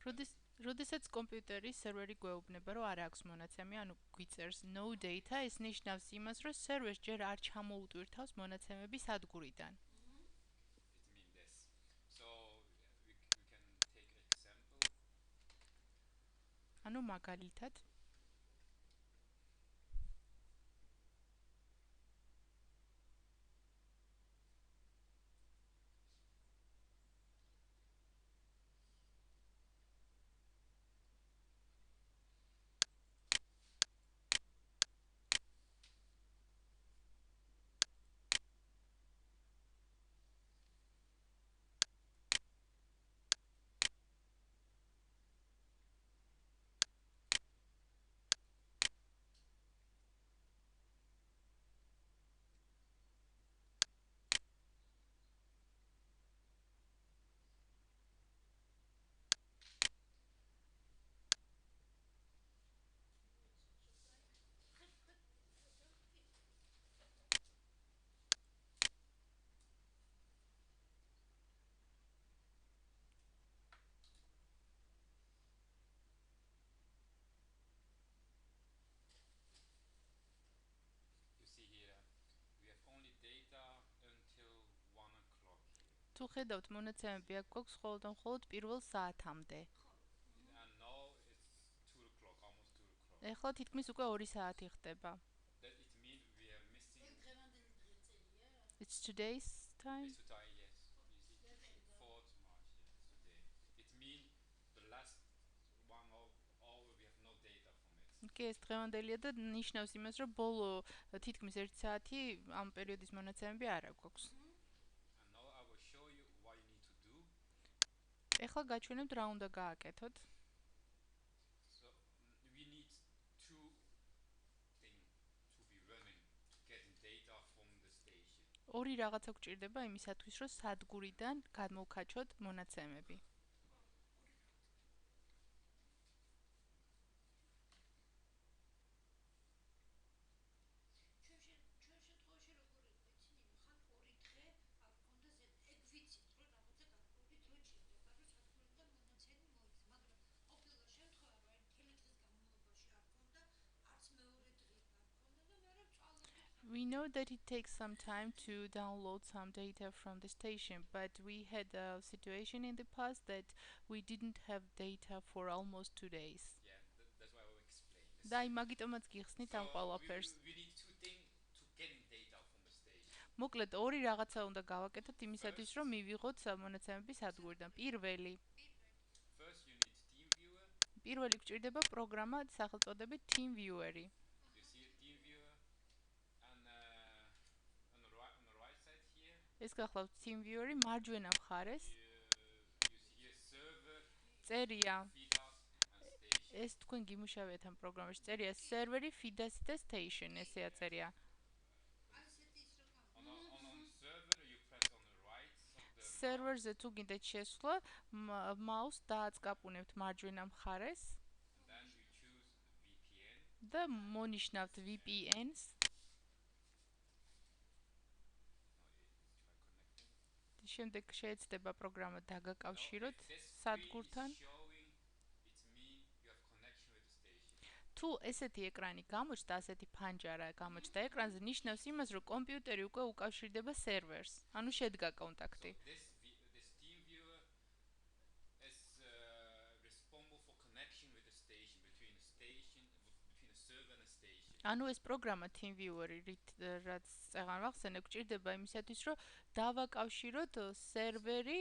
როდესაც კომპიუტერის სერვერი გვეუბნება, რომ არ აქვს მონაცემი, ანუ გვიწერს no data, ეს ნიშნავს იმას, რომ სერვერს ჯერ არ ჩამოუტვირთავს მონაცემები სადგურიდან. ანუ მაგალითად თუ ხედავთ მონაცემები აქ გვაქვს მხოლოდ პირველ საათამდე. ეხლა თითქმის უკვე 2 საათი ხდება. It's today's time. კი, ეს დღევანდელია და ნიშნავს იმას, რომ ბოლო თითქმის 1 საათი ამ პერიოდის მონაცემები არ აქვს. ეხლა გაჩვენებთ რა უნდა გააკეთოთ. ორი რაღაცა გვჭირდება იმისათვის, რომ სადგურიდან გადმოვქაჩოთ მონაცემები. We know that it takes some time to download some data from the station, but we had a situation in the past that we didn't have data for almost 2 days. That's why I will explain this. და იმაგიტომაც გიხსნით ამ ყველაფერს. We need two things to getting data from the station. მოკლედ ორი რაღაცა უნდა გავაკეთოთ იმისათვის, რომ მივიღოთ მონაცემები სადგურიდან. პირველი. First you need Team Viewer. პირველი გვჭირდება პროგრამა სახელწოდებით Team Viewer-ი. You see Team Viewer and on the right side here. ეს გახლავთ Team Viewer-ი მარჯვენა მხარეს. You see here server. წერია. FIDAS and station. ეს თქვენ გიმუშავეთ ამ პროგრამაში. წერია server-ი, FIDAS და station, ესეა წერია. On server you press on the right of the server-ზე თუ გინდათ შესვლა, mouse დააწკაპუნებთ მარჯვენა მხარეს. And then you choose VPN. და მონიშნავთ VPN-ს. შემდეგ შეეცდება პროგრამა დაგაკავშიროთ სადგურთან. თუ ესეთი ეკრანი გამოჩნდა, ასეთი ფანჯარა გამოჩნდა ეკრანზე, ნიშნავს იმას, რომ კომპიუტერი უკვე უკავშირდება სერვერს, ანუ შედგა კონტაქტი. This Team Viewer is responsible for connection with the station between the server and the station. ანუ ეს პროგრამა Team Viewer-ი, რაც წეგან ვახსენე, გვჭირდება იმისათვის, რომ დავაკავშიროთ სერვერი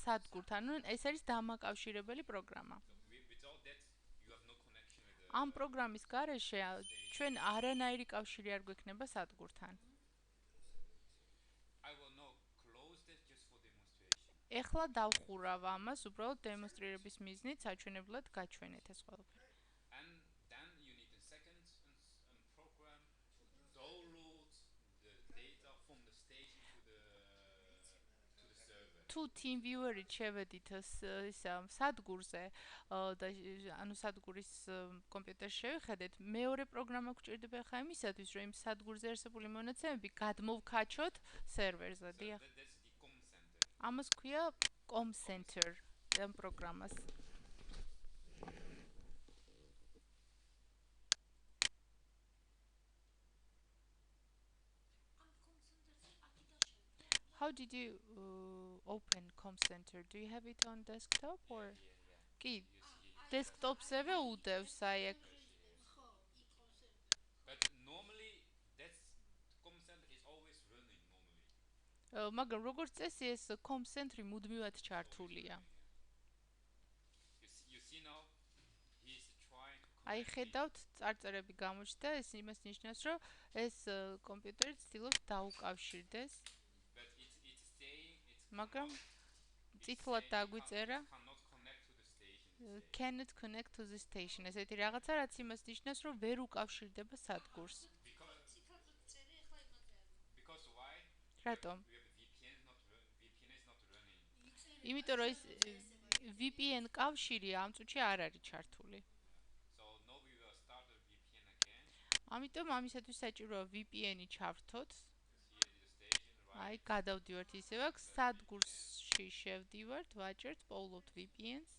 სადგურთან. ანუ ეს არის დამაკავშირებელი პროგრამა. Without that you have no connection with the ამ პროგრამის გარეშე ჩვენ არანაირი კავშირი არ გვექნება სადგურთან. I will now close this just for demonstration. ეხლა დავხურავ ამას, უბრალოდ დემონსტრირების მიზნით საჩვენებლად გაჩვენეთ ეს ყველაფერი. And then you need a second program to download the data from the station to the server. თუ Team Viewer-ით შევედით სადგურზე და ანუ სადგურის კომპიუტერში შევხედეთ, მეორე პროგრამა გვჭირდება ხა იმისათვის, რომ იმ სადგურზე არსებული მონაცემები გადმოვქაჩოთ სერვერზე. დიახ. That's the com center. ამას ქვია Com Center ამ პროგრამას. How did you open Com Center? Do you have it on desktop or? კი, You see it. desktop-ზე უდევს აი ეგ. But normally that's comm center is always running normally. მაგრამ როგორც წესი ეს Com Center მუდმივად It's always ჩართულია. running, You see now he's trying to აი connect it, ხედავთ, წარწერები გამოჩნდა, ეს იმას ნიშნავს, რომ ეს კომპიუტერი ცდილობს დაუკავშირდეს, but it's saying it's მაგრამ cannot. It's წითლად saying დაგვიწერა it cannot connect to the station. It's saying. cannot connect to the station. ესეთი რაღაცა, რაც იმას ნიშნავს, რომ ვერ უკავშირდება სადგურს. Because why? რატომ? We have VPN is not running. იმიტომ რომ ეს VPN კავშირი ამ წუთში არ არის ჩართული. So now we will start the VPN again. ამიტომ ამისათვის საჭიროა VPN-ი ჩავრთოთ. Here is the station, right? აი, გადავდივართ ისევ აქ სადგურში შევდივართ, ვაჭერთ, პოულობთ VPN-ს.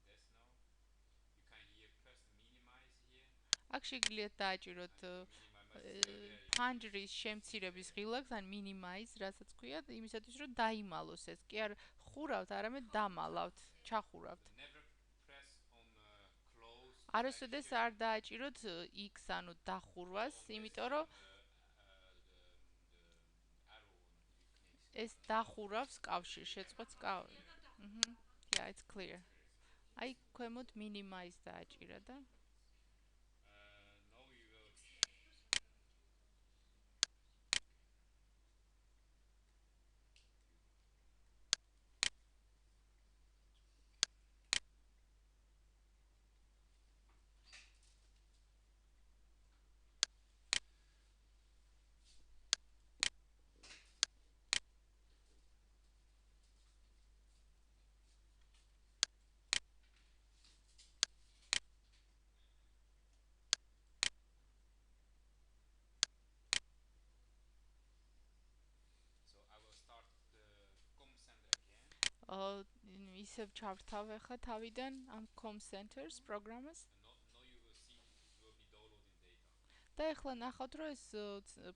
With this now, you can here press minimize here. აქ შეგიძლიათ დააჭიროთ ფანჯრის შემცირების ღილაკს, ან minimize, რასაც ქვია, იმისათვის რომ დაიმალოს ეს. კი არ ხურავთ, არამედ დამალავთ, ჩახურავთ. Never press on close. არასოდეს არ დააჭიროთ X, ანუ დახურვას, იმიტომ რომ ეს დახურავს კავშირს, შეწყვეტს კავშირს. Yeah, it's clear. აი, ქვემოთ minimize დააჭირა და Now we will. So I will start the com center again. ისევ ჩავრთავ ახლა თავიდან ამ Com Centers პროგრამას. Now you will see it will be downloading data. და ახლა ნახავთ, რომ ეს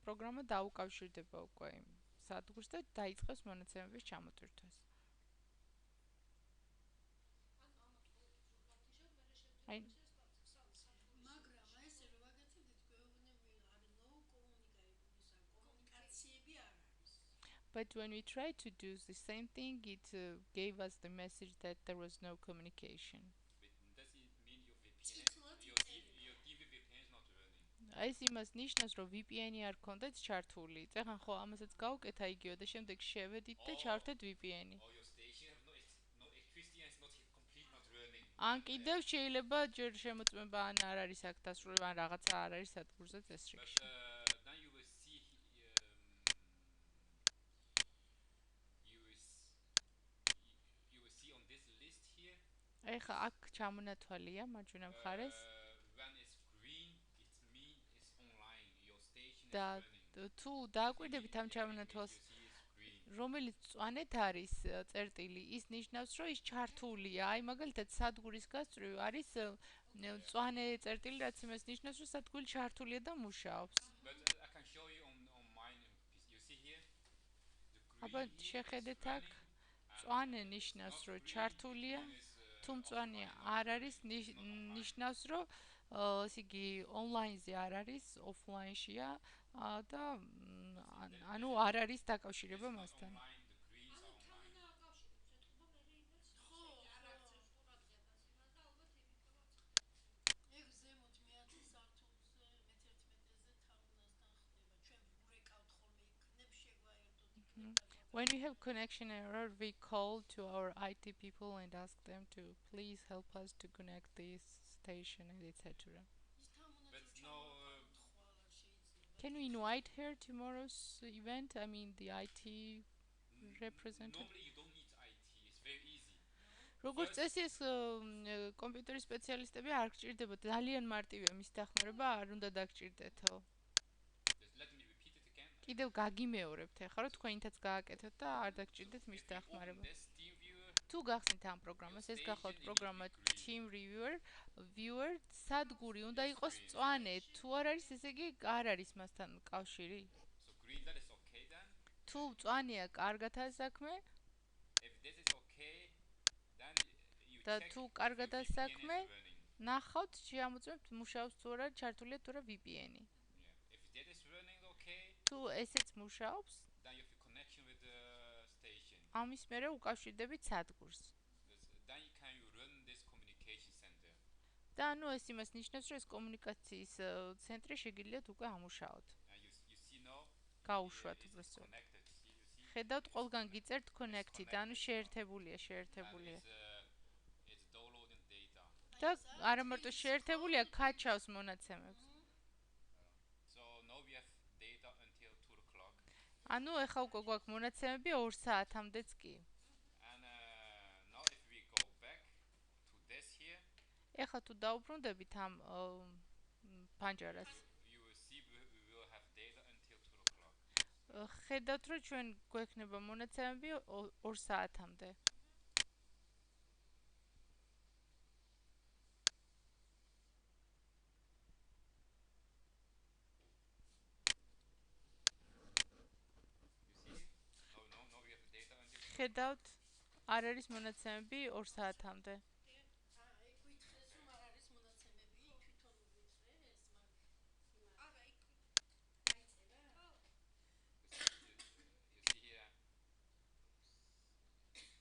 პროგრამა დაუკავშირდება უკვე იმ სადგურს და დაიწყებს მონაცემების ჩამოტვირთვას. აი But when we tried to do the same thing, it gave us the message that there was no communication. Does it mean your VPN? Your TV VPN is not running. ეს იმას ნიშნავს, რომ VPN-ი არ გქონდეთ ჩართული. ეხლა ხო ამასაც გავუკეთა იგივე და შემდეგ შევედით და ჩავრთეთ VPN-ი. Or your station have no electricity and it's not complete not running. ან კიდევ შეიძლება ჯერ შემოწმება ან არ არის აქ დასრულება, ან რაღაცა არ არის სადგურზე წესრიგში. But then you will see you will see on this list here. ეხლა აქ ჩამონათვალია მარჯვენა მხარეს. When it's green, it means it's online. Your station is და running. თუ დააკვირდებით ამ ჩამონათვალს, რომელიც წვანეთ არის წერტილი, ის ნიშნავს, რომ ის ჩართულია. აი, მაგალითად, სადგურის გასწვრივ არის წვანე წერტილი, რაც იმას ნიშნავს, რომ სადგური ჩართულია და მუშაობს. But I can show you on mine. You see here? აბა შეხედეთ აქ, წვანე ნიშნავს, რომ ჩართულია, თუ მწვანე არ არის, ნიშნავს, რომ ესე იგი ონლაინზე არ არის, ოფლაინშია და ანუ არ არის დაკავშირება მასთან. When we have connection error, we call to our IT people and ask them to please help us to connect this station and etc. But no. Can we invite her tomorrow's event? I mean the IT representative. Normally you don't need IT. It's very easy. როგორც წესი ეს კომპიუტერის სპეციალისტები არ გჭირდება, ძალიან მარტივია მის დახმარება, არ უნდა დაგჭირდეთო. Let me repeat it again. კიდევ გაგიმეორებთ ახლა, რომ თქვენითაც გააკეთოთ და არ დაგჭირდეთ მის დახმარება. თუ გახსნით ამ პროგრამას, ეს გახლავთ პროგრამა Team Viewer, სადგური უნდა იყოს მწვანე, თუ არ არის, ესე იგი არ არის მასთან კავშირი. So green that is თუ მწვანეა კარგათა საქმე If this is okay, then you და check თუ if your კარგათა VPN is საქმე running. ნახავთ შეამოწმებთ მუშაობს თუ არა ჩართულია თუ არა VPN-ი. Yeah. If that is running okay, თუ ესეც მუშაობს, then you have a connection with the station. ამის მერე უკავშირდებით სადგურს. Then you can run this communication center. და ანუ ეს იმას ნიშნავს, რომ ეს კომუნიკაციის ცენტრი შეგიძლიათ უკვე ამუშაოთ. And you see now გაუშვათ it's უბრალოდ. connected. See? ხედავთ ყველგან გიწერთ connected, ანუ connected. შეერთებულია, And შეერთებულია. it's downloading data. და არა მარტო შეერთებულია, კაჩავს მონაცემებს. So now we have data until 2 o'clock. ანუ ეხლა უკვე გვაქვს მონაცემები 2 საათამდეც კი. And now if we go back to this here, ეხლა თუ დაუბრუნდებით ამ პანჯარას, you will see we will have data until 2 o'clock. ხედავთ, რომ ჩვენ გვექნება მონაცემები 2 საათამდე. You see? No, we have data until 2 ხედავთ, არ არის მონაცემები 2 საათამდე. You see here.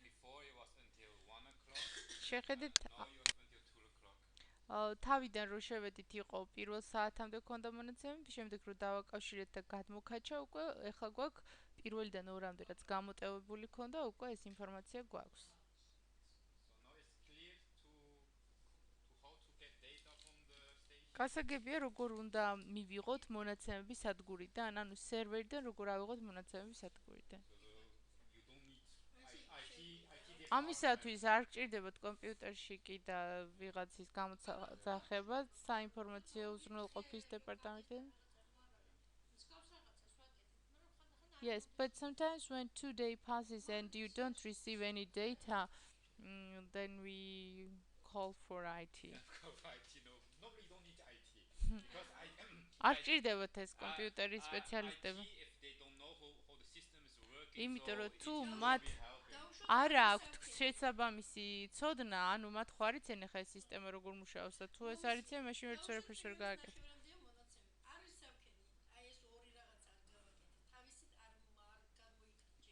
Before it was until 1 o'clock. შეხედეთ, Now you have until 2 o'clock. თავიდან რო შევედით იყო პირველ საათამდე ქონდა მონაცემები, შემდეგ რო დავაკავშირეთ და გადმოქაჩა უკვე, ეხლა გვაქვს პირველიდან 2-მდე რაც გამოტევებული ქონდა, უკვე ეს ინფორმაცია გვაქვს. So now it's clear to how to get data from the station. გასაგებია როგორ უნდა მივიღოთ მონაცემები სადგურიდან, ანუ სერვერიდან როგორ ავიღოთ მონაცემები სადგურიდან. So you don't need IT ამისათვის არ გჭირდებათ კომპიუტერში კი და ვიღაცის გამოძახება საინფორმაციო უზრუნველყოფის დეპარტამენტიდან. Yes, but sometimes when 2 days passes and you don't receive any data, then we call for IT. IT, no, nobody don't need IT. Because არ გჭირდებათ ეს კომპიუტერის სპეციალისტები. IT, if they don't know how the system is working, იმიტომ so რომ it თუ will მათ be helping. არა აქვთ შესაბამისი ცოდნა, ანუ მათ ხო არ იციან ახლა ეს სისტემა როგორ მუშაობს და თუ ეს არ იციან, მაშინ ვერც ვერაფერს ვერ გააკეთებთ.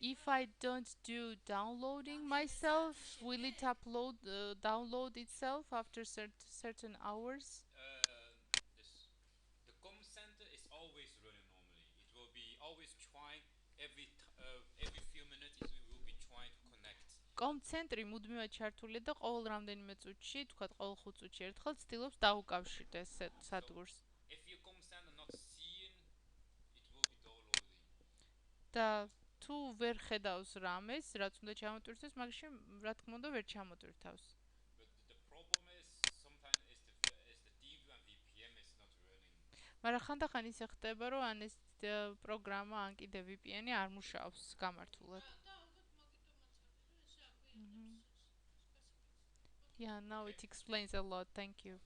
If I don't do downloading myself, will it download itself after certain hours? The comm center is always running normally. It will be always trying every few minutes. It will be trying to connect. Com ცენტრი მუდმივად ჩართულია და ყოველ რამდენიმე წუთში, თქვათ ყოველ 5 წუთში ერთხელ ცდილობს დაუკავშირდეს სადგურს. If your comm center not seeing, it will be downloading. და თუ ვერ ხედავს რამეს, რაც უნდა ჩამოტვირთოს, მაგაში რა თქმა უნდა ვერ ჩამოტვირთავს. But the problem is sometimes is the DVU and VPN is not running. მაგრამ ხანდახან ისე ხდება, რომ ან ეს პროგრამა, ან კიდე VPN-ი არ მუშაობს გამართულად. Yeah, now it explains a lot. Thank you.